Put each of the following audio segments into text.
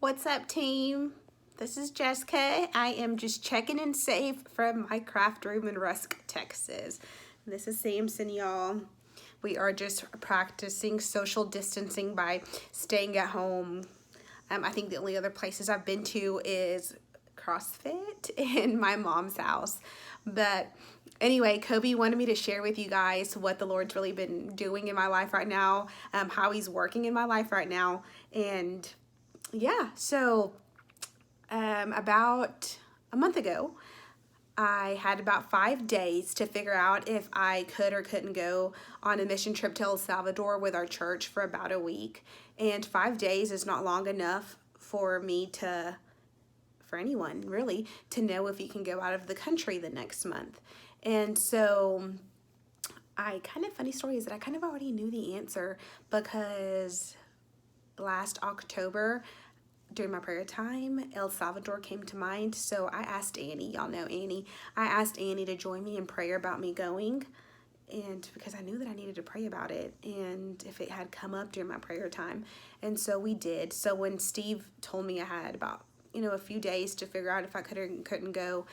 What's up, team? This is Jessica. I am just checking in safe from my craft room in Rusk, Texas. This is Samson, y'all. We are just practicing social distancing by staying at home. I think the only other places I've been to is CrossFit in my mom's house. But anyway, Kobe wanted me to share with you guys what the Lord's really been doing in my life right now, how he's working in my life right now. And yeah, so about a month ago, I had about 5 days to figure out if I could or couldn't go on a mission trip to El Salvador with our church for about a week. And 5 days is not long enough for for anyone really, to know if you can go out of the country the next month. And so funny story is that I kind of already knew the answer because last October, during my prayer time, El Salvador came to mind. So I asked Annie, y'all know Annie, I asked Annie to join me in prayer about me going. And because I knew that I needed to pray about it and if it had come up during my prayer time. And so we did. So when Steve told me I had about, a few days to figure out if I could or couldn't go,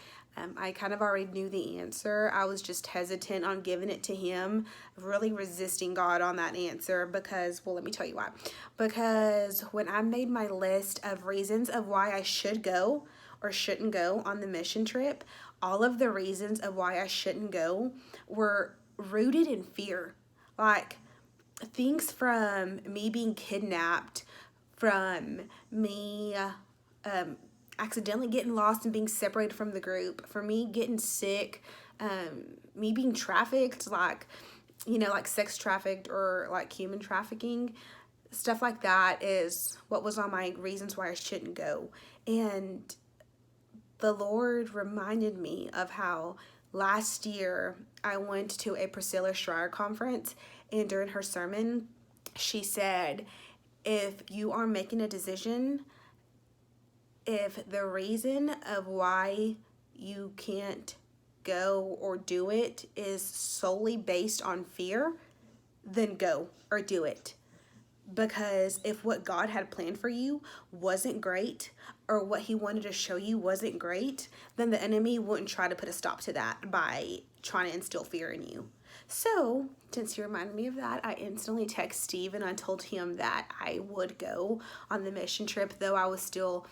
I kind of already knew the answer. I was just hesitant on giving it to him, really resisting God on that answer because, well, let me tell you why. Because when I made my list of reasons of why I should go or shouldn't go on the mission trip, all of the reasons of why I shouldn't go were rooted in fear. Like things from me being kidnapped, from me accidentally getting lost and being separated from the group, for me getting sick, me being trafficked, like sex trafficked or like human trafficking. Stuff like that is what was on my reasons why I shouldn't go. And the Lord reminded me of how last year I went to a Priscilla Schreier conference, and during her sermon, she said, if you are making a decision, if the reason of why you can't go or do it is solely based on fear, then go or do it. Because if what God had planned for you wasn't great, or what he wanted to show you wasn't great, then the enemy wouldn't try to put a stop to that by trying to instill fear in you. So, since you reminded me of that, I instantly texted Steve and I told him that I would go on the mission trip, though I was still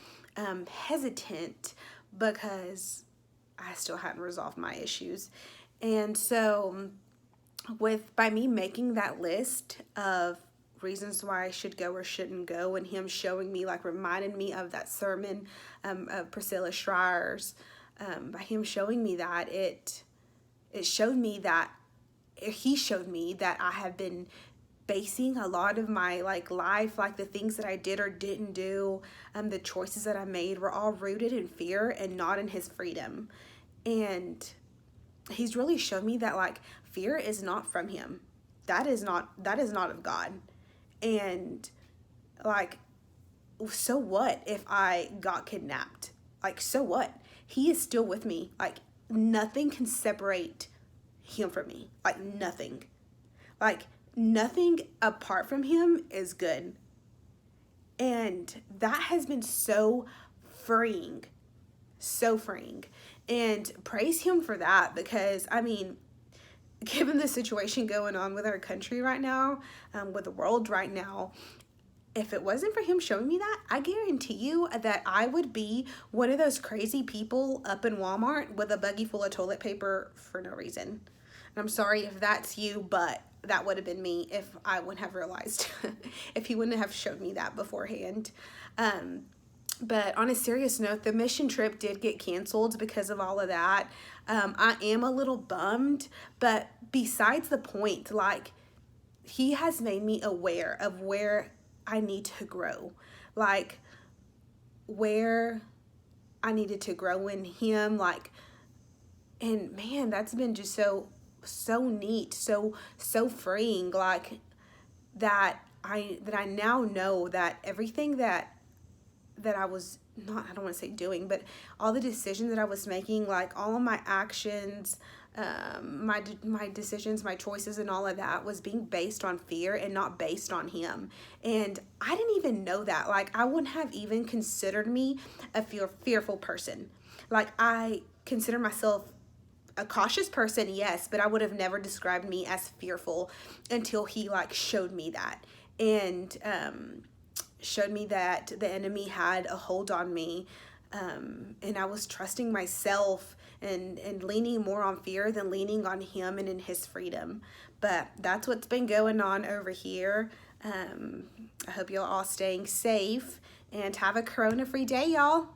hesitant because I still hadn't resolved my issues. And so, by me making that list of reasons why I should go or shouldn't go, and him showing me, like reminding me of that sermon of Priscilla Schreier's, by him showing me that, it showed me that he showed me that I have been basing a lot of my life, like the things that I did or didn't do, the choices that I made were all rooted in fear and not in his freedom. And he's really shown me that fear is not from him. That is not of God. And so what if I got kidnapped? So what? He is still with me. Nothing can separate him from me. Nothing. Nothing apart from him is good. And that has been so freeing. So freeing. And praise him for that, because given the situation going on with our country right now, with the world right now, if it wasn't for him showing me that, I guarantee you that I would be one of those crazy people up in Walmart with a buggy full of toilet paper for no reason. And I'm sorry if that's you, but that would have been me if I wouldn't have realized, if he wouldn't have showed me that beforehand. But on a serious note, the mission trip did get canceled because of all of that. I am a little bummed, but besides the point, he has made me aware of where I need to grow, where I needed to grow in him, and man, that's been just so neat, so freeing, that I now know that everything that I was not, I don't want to say doing, but all the decisions that I was making, all of my actions, my decisions, my choices, and all of that was being based on fear and not based on him. And I didn't even know that. Like, I wouldn't have even considered me a fearful person. Like, I consider myself a cautious person, yes, but I would have never described me as fearful until he like showed me that, and showed me that the enemy had a hold on me, and I was trusting myself and leaning more on fear than leaning on him and in his freedom. But that's what's been going on over here. I hope you're all staying safe and have a corona free day, y'all.